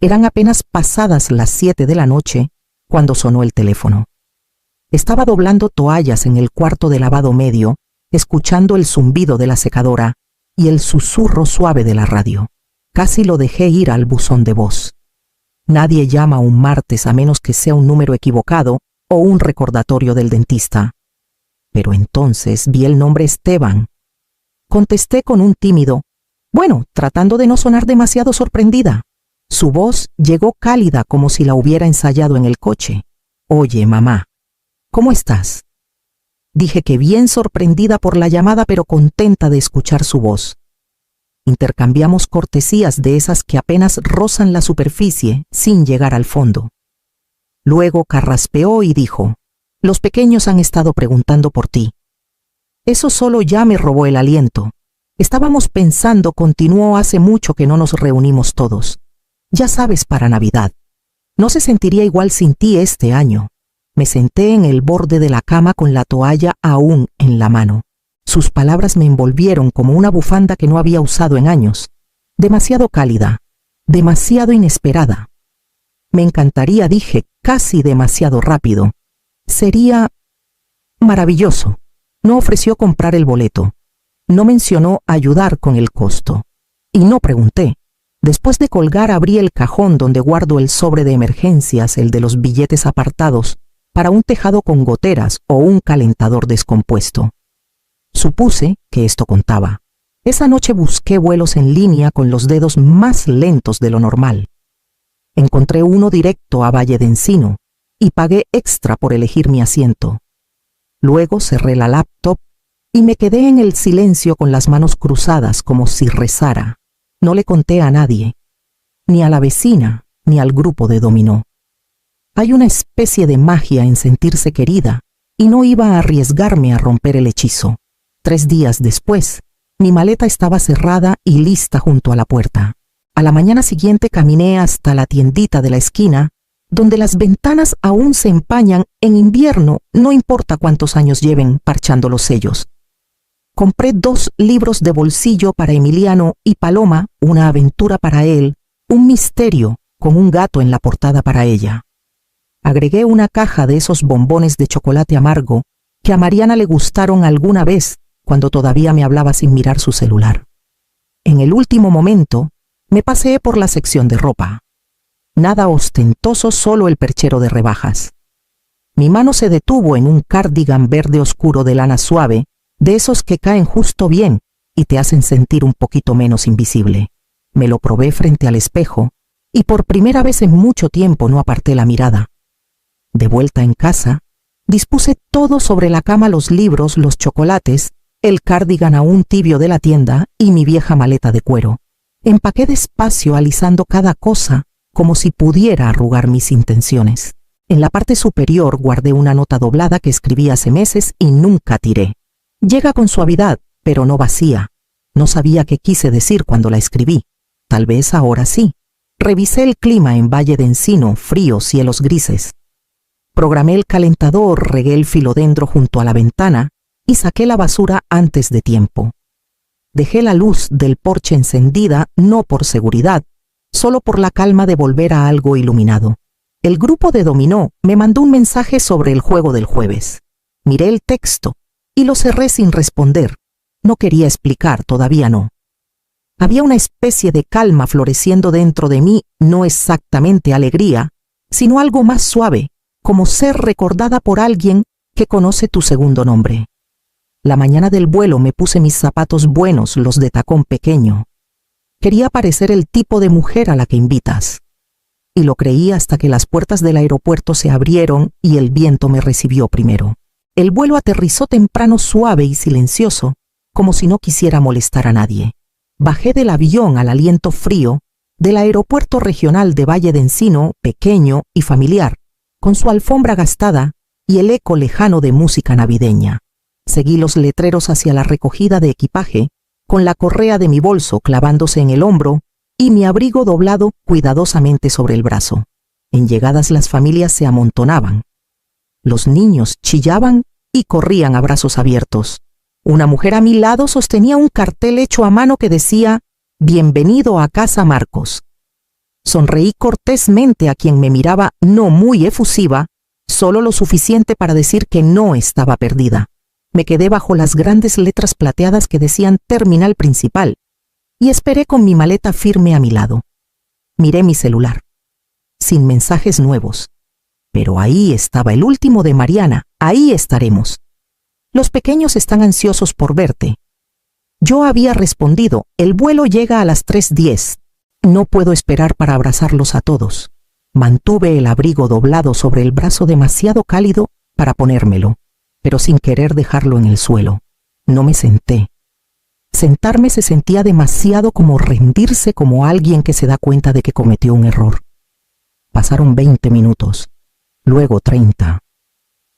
Eran apenas pasadas las 7 de la noche cuando sonó el teléfono. Estaba doblando toallas en el cuarto de lavado medio, escuchando el zumbido de la secadora y el susurro suave de la radio. Casi lo dejé ir al buzón de voz. Nadie llama un martes a menos que sea un número equivocado o un recordatorio del dentista. Pero entonces vi el nombre Esteban. Contesté con un tímido, bueno, tratando de no sonar demasiado sorprendida. Su voz llegó cálida como si la hubiera ensayado en el coche. Oye, mamá, ¿cómo estás? Dije que bien sorprendida por la llamada, pero contenta de escuchar su voz. Intercambiamos cortesías de esas que apenas rozan la superficie sin llegar al fondo. Luego carraspeó y dijo, los pequeños han estado preguntando por ti. Eso solo ya me robó el aliento. Estábamos pensando, continuó, hace mucho que no nos reunimos todos. Ya sabes, para Navidad. No se sentiría igual sin ti este año. Me senté en el borde de la cama con la toalla aún en la mano. Sus palabras me envolvieron como una bufanda que no había usado en años. Demasiado cálida, demasiado inesperada. Me encantaría, dije, casi demasiado rápido. Sería maravilloso. No ofreció comprar el boleto. No mencionó ayudar con el costo. Y no pregunté. Después de colgar abrí el cajón donde guardo el sobre de emergencias, el de los billetes apartados, para un tejado con goteras o un calentador descompuesto. Supuse que esto contaba. Esa noche busqué vuelos en línea con los dedos más lentos de lo normal. Encontré uno directo a Valle de Encino y pagué extra por elegir mi asiento. Luego cerré la laptop y me quedé en el silencio con las manos cruzadas como si rezara. No le conté a nadie, ni a la vecina, ni al grupo de dominó. Hay una especie de magia en sentirse querida y no iba a arriesgarme a romper el hechizo. 3 días después, mi maleta estaba cerrada y lista junto a la puerta. A la mañana siguiente caminé hasta la tiendita de la esquina, donde las ventanas aún se empañan en invierno, no importa cuántos años lleven parchando los sellos. Compré 2 libros de bolsillo para Emiliano y Paloma, una aventura para él, un misterio con un gato en la portada para ella. Agregué una caja de esos bombones de chocolate amargo que a Mariana le gustaron alguna vez cuando todavía me hablaba sin mirar su celular. En el último momento, me paseé por la sección de ropa. Nada ostentoso, solo el perchero de rebajas. Mi mano se detuvo en un cardigan verde oscuro de lana suave, de esos que caen justo bien y te hacen sentir un poquito menos invisible. Me lo probé frente al espejo y por primera vez en mucho tiempo no aparté la mirada. De vuelta en casa, dispuse todo sobre la cama: los libros, los chocolates, el cardigan aún tibio de la tienda y mi vieja maleta de cuero. Empaqué despacio, alisando cada cosa como si pudiera arrugar mis intenciones. En la parte superior guardé una nota doblada que escribí hace meses y nunca tiré. Llega con suavidad, pero no vacía. No sabía qué quise decir cuando la escribí. Tal vez ahora sí. Revisé el clima en Valle de Encino, frío, cielos grises. Programé el calentador, regué el filodendro junto a la ventana y saqué la basura antes de tiempo. Dejé la luz del porche encendida, no por seguridad, solo por la calma de volver a algo iluminado. El grupo de dominó me mandó un mensaje sobre el juego del jueves. Miré el texto y lo cerré sin responder. No quería explicar, todavía no. Había una especie de calma floreciendo dentro de mí, no exactamente alegría, sino algo más suave, como ser recordada por alguien que conoce tu segundo nombre. La mañana del vuelo me puse mis zapatos buenos, los de tacón pequeño. Quería parecer el tipo de mujer a la que invitas. Y lo creí hasta que las puertas del aeropuerto se abrieron y el viento me recibió primero. El vuelo aterrizó temprano, suave y silencioso, como si no quisiera molestar a nadie. Bajé del avión al aliento frío del aeropuerto regional de Valle de Encino, pequeño y familiar, con su alfombra gastada y el eco lejano de música navideña. Seguí los letreros hacia la recogida de equipaje, con la correa de mi bolso clavándose en el hombro y mi abrigo doblado cuidadosamente sobre el brazo. En llegadas las familias se amontonaban. Los niños chillaban y corrían a brazos abiertos. Una mujer a mi lado sostenía un cartel hecho a mano que decía: «Bienvenido a casa Marcos». Sonreí cortésmente a quien me miraba no muy efusiva, solo lo suficiente para decir que no estaba perdida. Me quedé bajo las grandes letras plateadas que decían Terminal Principal y esperé con mi maleta firme a mi lado. Miré mi celular. Sin mensajes nuevos. Pero ahí estaba el último de Mariana. Ahí estaremos. Los pequeños están ansiosos por verte. Yo había respondido, el vuelo llega a las 3:10. No puedo esperar para abrazarlos a todos. Mantuve el abrigo doblado sobre el brazo demasiado cálido para ponérmelo, pero sin querer dejarlo en el suelo. No me senté. Sentarme se sentía demasiado como rendirse como alguien que se da cuenta de que cometió un error. Pasaron 20 minutos, luego 30.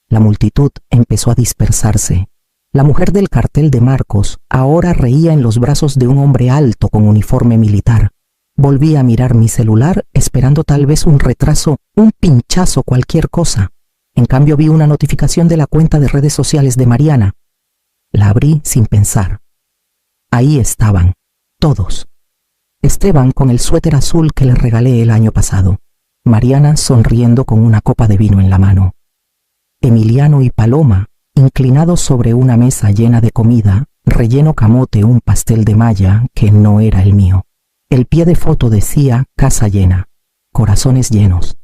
La multitud empezó a dispersarse. La mujer del cartel de Marcos ahora reía en los brazos de un hombre alto con uniforme militar. Volví a mirar mi celular esperando tal vez un retraso, un pinchazo, cualquier cosa. En cambio vi una notificación de la cuenta de redes sociales de Mariana. La abrí sin pensar. Ahí estaban, todos. Esteban con el suéter azul que le regalé el año pasado. Mariana sonriendo con una copa de vino en la mano. Emiliano y Paloma, inclinados sobre una mesa llena de comida, relleno camote, un pastel de malla que no era el mío. El pie de foto decía casa llena, corazones llenos.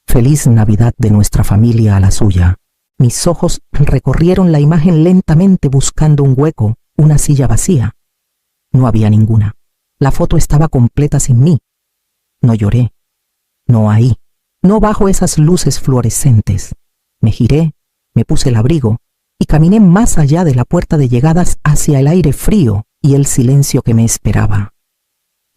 Feliz Navidad de nuestra familia a la suya. Mis ojos recorrieron la imagen lentamente buscando un hueco, una silla vacía. No había ninguna. La foto estaba completa sin mí. No lloré. No ahí. No bajo esas luces fluorescentes. Me giré, me puse el abrigo y caminé más allá de la puerta de llegadas hacia el aire frío y el silencio que me esperaba.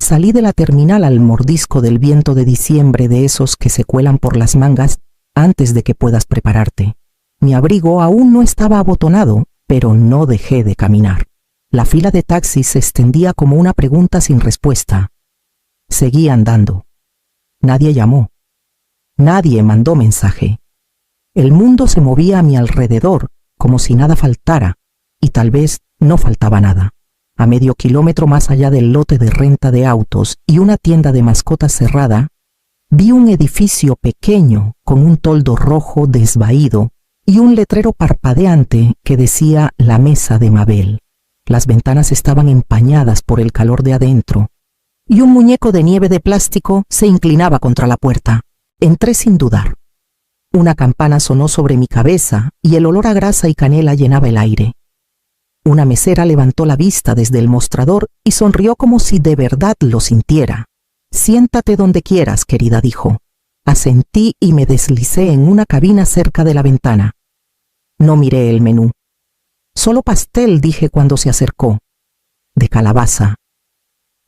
Salí de la terminal al mordisco del viento de diciembre, de esos que se cuelan por las mangas antes de que puedas prepararte. Mi abrigo aún no estaba abotonado, pero no dejé de caminar. La fila de taxis se extendía como una pregunta sin respuesta. Seguí andando. Nadie llamó. Nadie mandó mensaje. El mundo se movía a mi alrededor, como si nada faltara, y tal vez no faltaba nada. A medio kilómetro más allá del lote de renta de autos y una tienda de mascotas cerrada, vi un edificio pequeño con un toldo rojo desvaído y un letrero parpadeante que decía La Mesa de Mabel. Las ventanas estaban empañadas por el calor de adentro, y un muñeco de nieve de plástico se inclinaba contra la puerta. Entré sin dudar. Una campana sonó sobre mi cabeza y el olor a grasa y canela llenaba el aire. Una mesera levantó la vista desde el mostrador y sonrió como si de verdad lo sintiera. «Siéntate donde quieras, querida», dijo. Asentí y me deslicé en una cabina cerca de la ventana. No miré el menú. «Solo pastel», dije cuando se acercó. «De calabaza».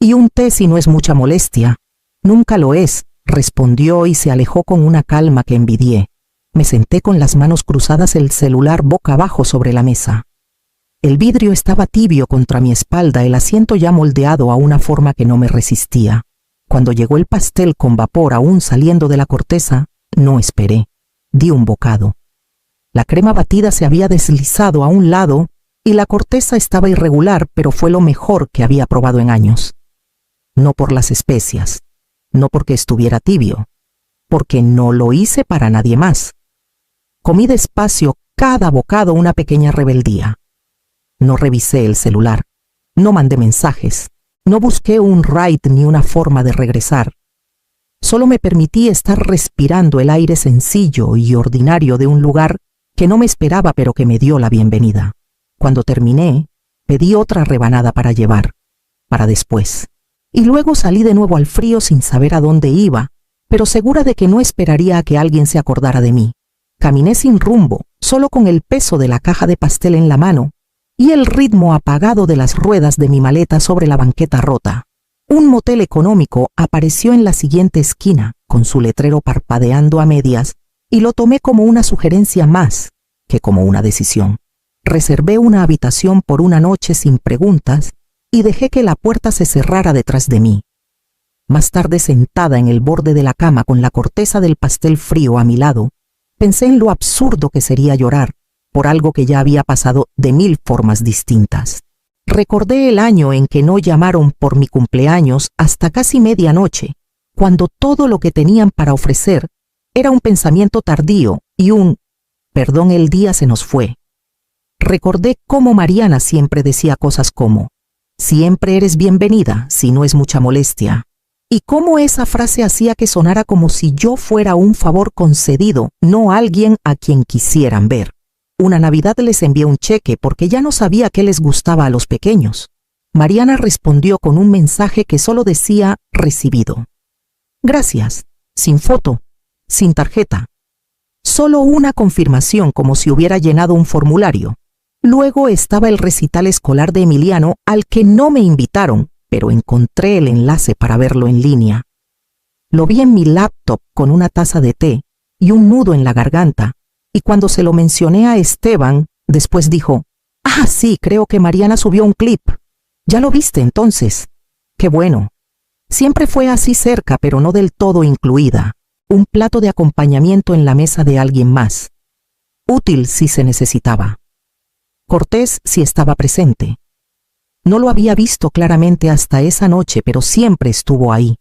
«Y un té si no es mucha molestia». «Nunca lo es», respondió y se alejó con una calma que envidié. Me senté con las manos cruzadas, el celular boca abajo sobre la mesa. El vidrio estaba tibio contra mi espalda, el asiento ya moldeado a una forma que no me resistía. Cuando llegó el pastel con vapor aún saliendo de la corteza, no esperé. Di un bocado. La crema batida se había deslizado a un lado y la corteza estaba irregular, pero fue lo mejor que había probado en años. No por las especias, no porque estuviera tibio, porque no lo hice para nadie más. Comí despacio, cada bocado una pequeña rebeldía. No revisé el celular, no mandé mensajes, no busqué un ride ni una forma de regresar. Solo me permití estar respirando el aire sencillo y ordinario de un lugar que no me esperaba pero que me dio la bienvenida. Cuando terminé, pedí otra rebanada para llevar, para después. Y luego salí de nuevo al frío sin saber a dónde iba, pero segura de que no esperaría a que alguien se acordara de mí. Caminé sin rumbo, solo con el peso de la caja de pastel en la mano y el ritmo apagado de las ruedas de mi maleta sobre la banqueta rota. Un motel económico apareció en la siguiente esquina, con su letrero parpadeando a medias, y lo tomé como una sugerencia más que como una decisión. Reservé una habitación por una noche sin preguntas y dejé que la puerta se cerrara detrás de mí. Más tarde, sentada en el borde de la cama con la corteza del pastel frío a mi lado, pensé en lo absurdo que sería llorar por algo que ya había pasado de 1000 formas distintas. Recordé el año en que no llamaron por mi cumpleaños hasta casi medianoche, cuando todo lo que tenían para ofrecer era un pensamiento tardío y un «perdón, el día se nos fue». Recordé cómo Mariana siempre decía cosas como «siempre eres bienvenida si no es mucha molestia», y cómo esa frase hacía que sonara como si yo fuera un favor concedido, no alguien a quien quisieran ver. Una Navidad les envié un cheque porque ya no sabía qué les gustaba a los pequeños. Mariana respondió con un mensaje que solo decía «recibido». Gracias, sin foto, sin tarjeta. Solo una confirmación como si hubiera llenado un formulario. Luego estaba el recital escolar de Emiliano al que no me invitaron, pero encontré el enlace para verlo en línea. Lo vi en mi laptop con una taza de té y un nudo en la garganta, y cuando se lo mencioné a Esteban, después dijo, «Ah, sí, creo que Mariana subió un clip. ¿Ya lo viste entonces? Qué bueno». Siempre fue así cerca, pero no del todo incluida. Un plato de acompañamiento en la mesa de alguien más. Útil si se necesitaba. Cortés si estaba presente. No lo había visto claramente hasta esa noche, pero siempre estuvo ahí.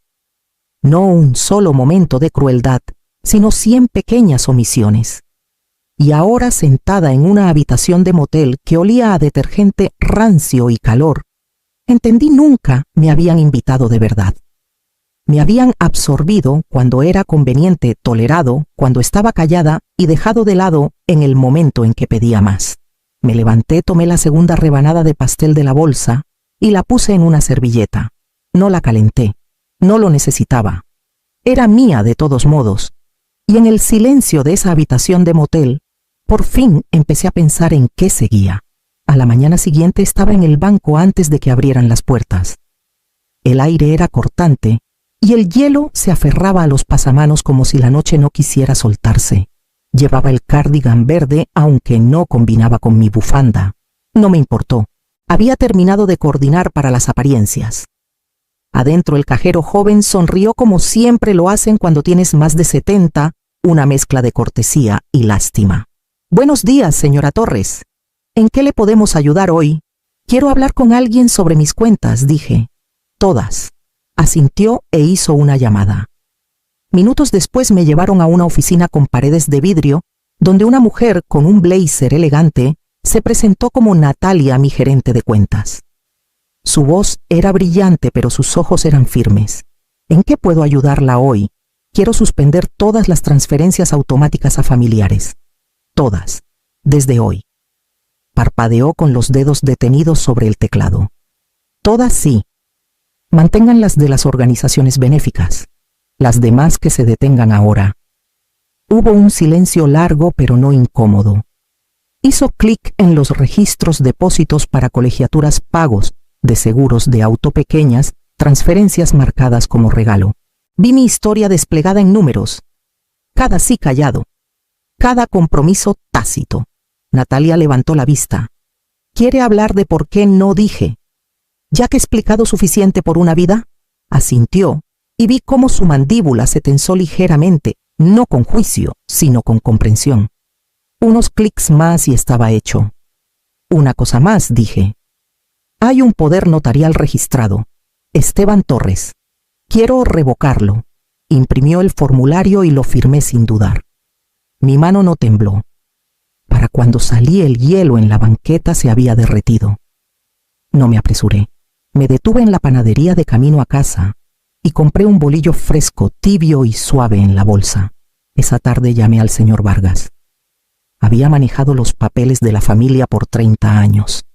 No un solo momento de crueldad, sino 100 pequeñas omisiones. Y ahora sentada en una habitación de motel que olía a detergente rancio y calor, entendí nunca me habían invitado de verdad. Me habían absorbido cuando era conveniente, tolerado cuando estaba callada y dejado de lado en el momento en que pedía más. Me levanté, tomé la segunda rebanada de pastel de la bolsa y la puse en una servilleta. No la calenté, no lo necesitaba. Era mía de todos modos. Y en el silencio de esa habitación de motel, por fin empecé a pensar en qué seguía. A la mañana siguiente estaba en el banco antes de que abrieran las puertas. El aire era cortante y el hielo se aferraba a los pasamanos como si la noche no quisiera soltarse. Llevaba el cardigan verde, aunque no combinaba con mi bufanda. No me importó. Había terminado de coordinar para las apariencias. Adentro el cajero joven sonrió como siempre lo hacen cuando tienes más de 70, una mezcla de cortesía y lástima. «Buenos días, señora Torres. ¿En qué le podemos ayudar hoy?» «Quiero hablar con alguien sobre mis cuentas», dije. «Todas». Asintió e hizo una llamada. Minutos después me llevaron a una oficina con paredes de vidrio, donde una mujer con un blazer elegante se presentó como Natalia, mi gerente de cuentas. Su voz era brillante, pero sus ojos eran firmes. «¿En qué puedo ayudarla hoy? Quiero suspender todas las transferencias automáticas a familiares. Todas, desde hoy». Parpadeó con los dedos detenidos sobre el teclado. «Todas sí. Mantengan las de las organizaciones benéficas. Las demás que se detengan ahora». Hubo un silencio largo pero no incómodo. Hizo clic en los registros depósitos para colegiaturas, pagos de seguros de auto pequeñas, transferencias marcadas como regalo. Vi mi historia desplegada en números. Cada sí callado. Cada compromiso tácito. Natalia levantó la vista. «¿Quiere hablar de por qué no dije? ¿Ya que he explicado suficiente por una vida?» Asintió, y vi cómo su mandíbula se tensó ligeramente, no con juicio, sino con comprensión. Unos clics más y estaba hecho. «Una cosa más», dije. «Hay un poder notarial registrado. Esteban Torres. Quiero revocarlo». Imprimió el formulario y lo firmé sin dudar. Mi mano no tembló. Para cuando salí el hielo en la banqueta se había derretido. No me apresuré. Me detuve en la panadería de camino a casa y compré un bolillo fresco, tibio y suave en la bolsa. Esa tarde llamé al señor Vargas. Había manejado los papeles de la familia por 30 años.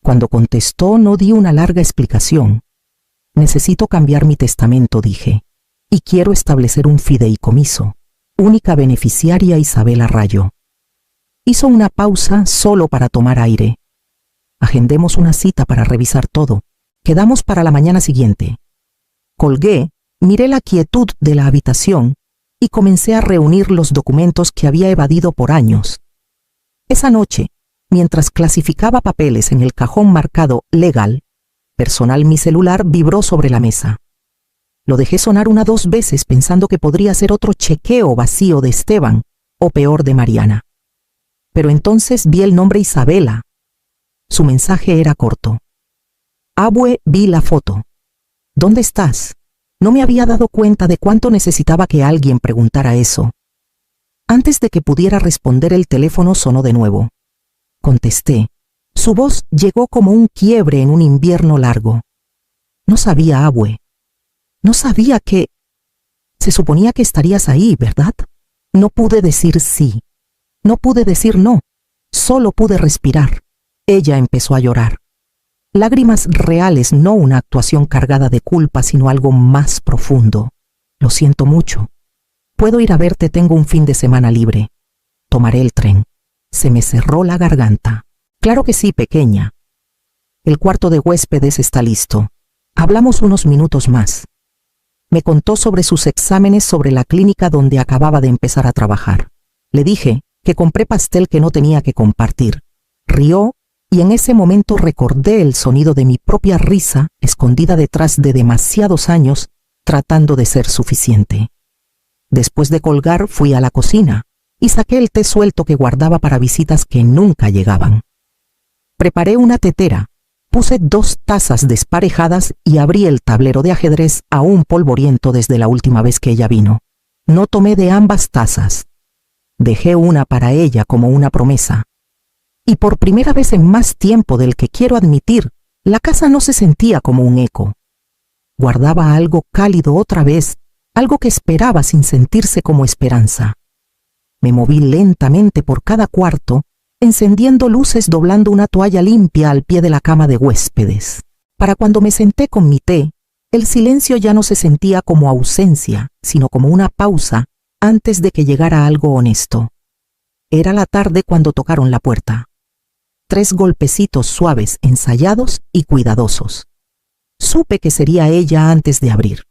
Cuando contestó no di una larga explicación. «Necesito cambiar mi testamento», dije, «y quiero establecer un fideicomiso. Única beneficiaria Isabela Rayo». Hizo una pausa solo para tomar aire. «Agendemos una cita para revisar todo. Quedamos para la mañana siguiente». Colgué, miré la quietud de la habitación y comencé a reunir los documentos que había evadido por años. Esa noche, mientras clasificaba papeles en el cajón marcado «legal», personal, mi celular vibró sobre la mesa. Lo dejé sonar 1 o 2 veces pensando que podría ser otro chequeo vacío de Esteban o peor de Mariana. Pero entonces vi el nombre Isabela. Su mensaje era corto. «Abue, vi la foto. ¿Dónde estás? No me había dado cuenta de cuánto necesitaba que alguien preguntara eso. Antes de que pudiera responder, el teléfono sonó de nuevo. Contesté. Su voz llegó como un quiebre en un invierno largo. No sabía, abue. No sabía que... Se suponía que estarías ahí, ¿verdad? No pude decir sí. No pude decir no. Solo pude respirar. Ella empezó a llorar. Lágrimas reales, no una actuación cargada de culpa, sino algo más profundo. Lo siento mucho. Puedo ir a verte, tengo un fin de semana libre. Tomaré el tren. Se me cerró la garganta. Claro que sí, pequeña. El cuarto de huéspedes está listo. Hablamos unos minutos más. Me contó sobre sus exámenes, sobre la clínica donde acababa de empezar a trabajar. Le dije que compré pastel que no tenía que compartir. Rió y en ese momento recordé el sonido de mi propia risa escondida detrás de demasiados años tratando de ser suficiente. Después de colgar fui a la cocina y saqué el té suelto que guardaba para visitas que nunca llegaban. Preparé una tetera, puse 2 tazas desparejadas y abrí el tablero de ajedrez aún polvoriento desde la última vez que ella vino. No tomé de ambas tazas. Dejé una para ella como una promesa. Y por primera vez en más tiempo del que quiero admitir, la casa no se sentía como un eco. Guardaba algo cálido otra vez, algo que esperaba sin sentirse como esperanza. Me moví lentamente por cada cuarto, encendiendo luces, doblando una toalla limpia al pie de la cama de huéspedes. Para cuando me senté con mi té, el silencio ya no se sentía como ausencia, sino como una pausa antes de que llegara algo honesto. Era la tarde cuando tocaron la puerta. 3 golpecitos suaves, ensayados y cuidadosos. Supe que sería ella antes de abrir.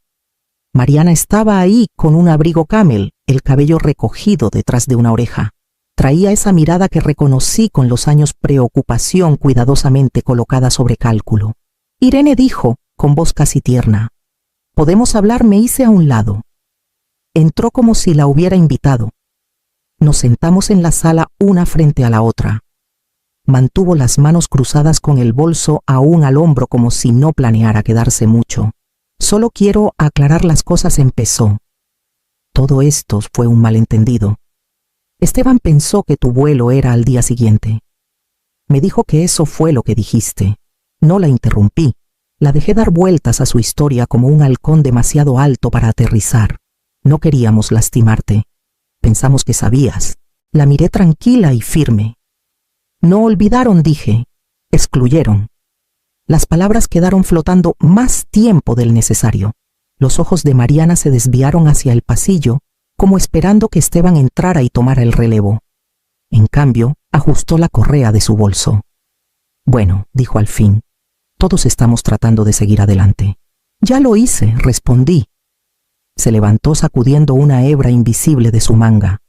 Mariana estaba ahí con un abrigo camel, el cabello recogido detrás de una oreja. Traía esa mirada que reconocí con los años, preocupación cuidadosamente colocada sobre cálculo. Irene dijo, con voz casi tierna: «¿Podemos hablar?». Me hice a un lado. Entró como si la hubiera invitado. Nos sentamos en la sala una frente a la otra. Mantuvo las manos cruzadas con el bolso aún al hombro como si no planeara quedarse mucho. «Solo quiero aclarar las cosas», empezó. «Todo esto fue un malentendido. Esteban pensó que tu vuelo era al día siguiente. Me dijo que eso fue lo que dijiste». No la interrumpí. La dejé dar vueltas a su historia como un halcón demasiado alto para aterrizar. «No queríamos lastimarte. Pensamos que sabías». La miré tranquila y firme. «No olvidaron», dije. «Excluyeron». Las palabras quedaron flotando más tiempo del necesario. Los ojos de Mariana se desviaron hacia el pasillo, como esperando que Esteban entrara y tomara el relevo. En cambio, ajustó la correa de su bolso. «Bueno», dijo al fin, «todos estamos tratando de seguir adelante». «Ya lo hice», respondí. Se levantó sacudiendo una hebra invisible de su manga.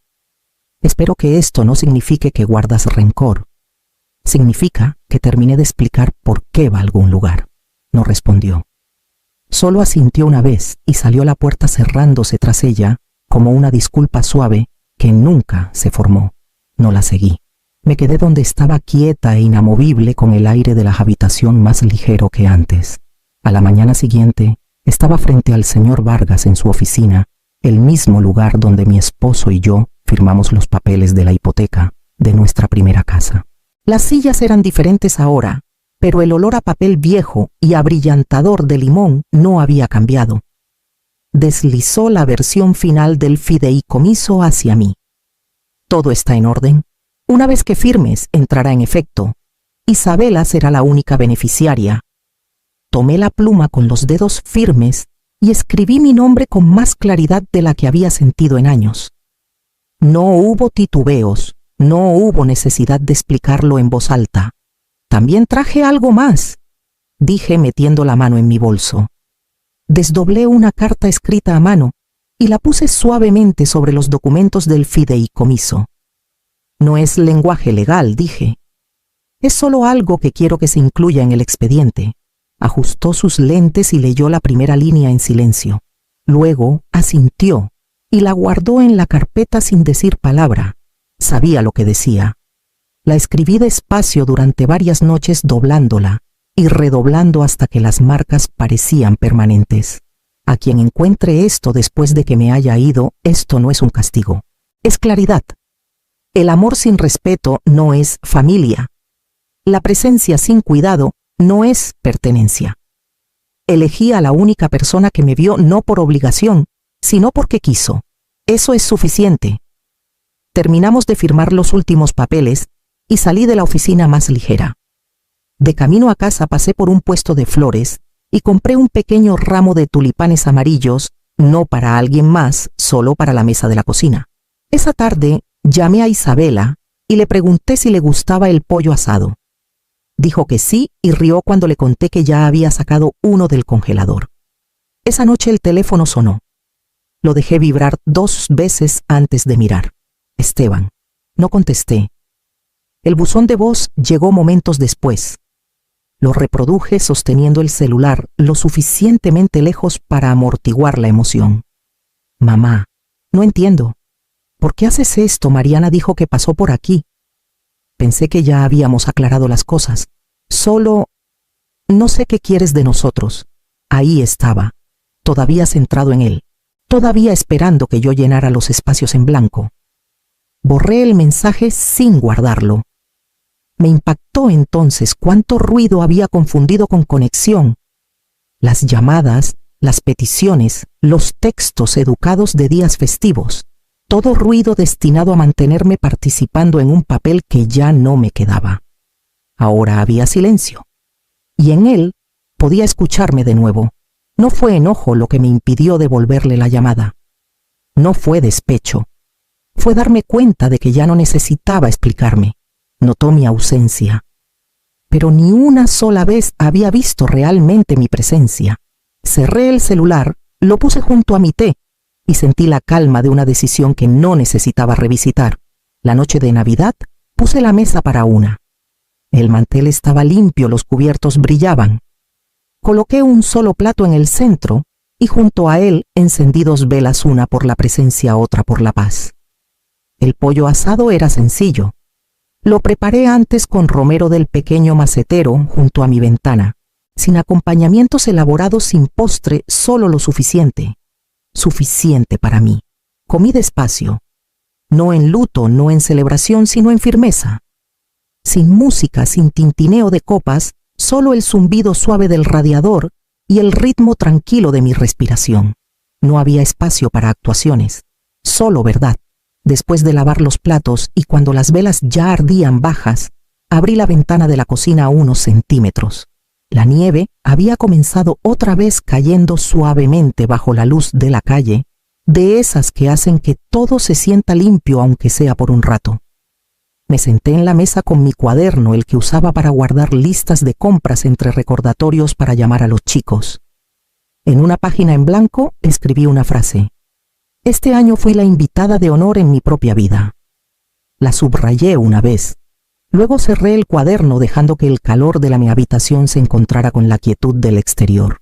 «Espero que esto no signifique que guardas rencor. Significa que terminé de explicar por qué va a algún lugar». No respondió. Solo asintió una vez y salió la puerta cerrándose tras ella como una disculpa suave que nunca se formó. No la seguí. Me quedé donde estaba, quieta e inamovible, con el aire de la habitación más ligero que antes. A la mañana siguiente estaba frente al señor Vargas en su oficina, el mismo lugar donde mi esposo y yo firmamos los papeles de la hipoteca de nuestra primera casa. Las sillas eran diferentes ahora, pero el olor a papel viejo y abrillantador de limón no había cambiado. Deslizó la versión final del fideicomiso hacia mí. «Todo está en orden. Una vez que firmes, entrará en efecto. Isabela será la única beneficiaria». Tomé la pluma con los dedos firmes y escribí mi nombre con más claridad de la que había sentido en años. No hubo titubeos. No hubo necesidad de explicarlo en voz alta. «También traje algo más», dije metiendo la mano en mi bolso. Desdoblé una carta escrita a mano y la puse suavemente sobre los documentos del fideicomiso. «No es lenguaje legal», dije. «Es solo algo que quiero que se incluya en el expediente». Ajustó sus lentes y leyó la primera línea en silencio. Luego asintió y la guardó en la carpeta sin decir palabra. Sabía lo que decía. La escribí despacio durante varias noches, doblándola y redoblando hasta que las marcas parecían permanentes. A quien encuentre esto después de que me haya ido, esto no es un castigo. Es claridad. El amor sin respeto no es familia. La presencia sin cuidado no es pertenencia. Elegí a la única persona que me vio no por obligación, sino porque quiso. Eso es suficiente. Terminamos de firmar los últimos papeles y salí de la oficina más ligera. De camino a casa pasé por un puesto de flores y compré un pequeño ramo de tulipanes amarillos, no para alguien más, solo para la mesa de la cocina. Esa tarde llamé a Isabela y le pregunté si le gustaba el pollo asado. Dijo que sí y rió cuando le conté que ya había sacado uno del congelador. Esa noche el teléfono sonó. Lo dejé vibrar 2 veces antes de mirar. Esteban. No contesté. El buzón de voz llegó momentos después. Lo reproduje sosteniendo el celular lo suficientemente lejos para amortiguar la emoción. Mamá, no entiendo. ¿Por qué haces esto? Mariana dijo que pasó por aquí. Pensé que ya habíamos aclarado las cosas. Solo, no sé qué quieres de nosotros. Ahí estaba, todavía centrado en él, todavía esperando que yo llenara los espacios en blanco. Borré el mensaje sin guardarlo. Me impactó entonces cuánto ruido había confundido con conexión. Las llamadas, las peticiones, los textos educados de días festivos. Todo ruido destinado a mantenerme participando en un papel que ya no me quedaba. Ahora había silencio. Y en él podía escucharme de nuevo. No fue enojo lo que me impidió devolverle la llamada. No fue despecho. Fue darme cuenta de que ya no necesitaba explicarme. Notó mi ausencia. Pero ni una sola vez había visto realmente mi presencia. Cerré el celular, lo puse junto a mi té y sentí la calma de una decisión que no necesitaba revisitar. La noche de Navidad puse la mesa para una. El mantel estaba limpio, los cubiertos brillaban. Coloqué un solo plato en el centro y junto a él encendí 2 velas, una por la presencia, otra por la paz. El pollo asado era sencillo. Lo preparé antes con romero del pequeño macetero junto a mi ventana, sin acompañamientos elaborados, sin postre, solo lo suficiente. Suficiente para mí. Comí despacio. No en luto, no en celebración, sino en firmeza. Sin música, sin tintineo de copas, solo el zumbido suave del radiador y el ritmo tranquilo de mi respiración. No había espacio para actuaciones, solo verdad. Después de lavar los platos y cuando las velas ya ardían bajas, abrí la ventana de la cocina a unos centímetros. La nieve había comenzado otra vez cayendo suavemente bajo la luz de la calle, de esas que hacen que todo se sienta limpio aunque sea por un rato. Me senté en la mesa con mi cuaderno, el que usaba para guardar listas de compras entre recordatorios para llamar a los chicos. En una página en blanco escribí una frase. Este año fui la invitada de honor en mi propia vida. La subrayé una vez. Luego cerré el cuaderno dejando que el calor de mi habitación se encontrara con la quietud del exterior.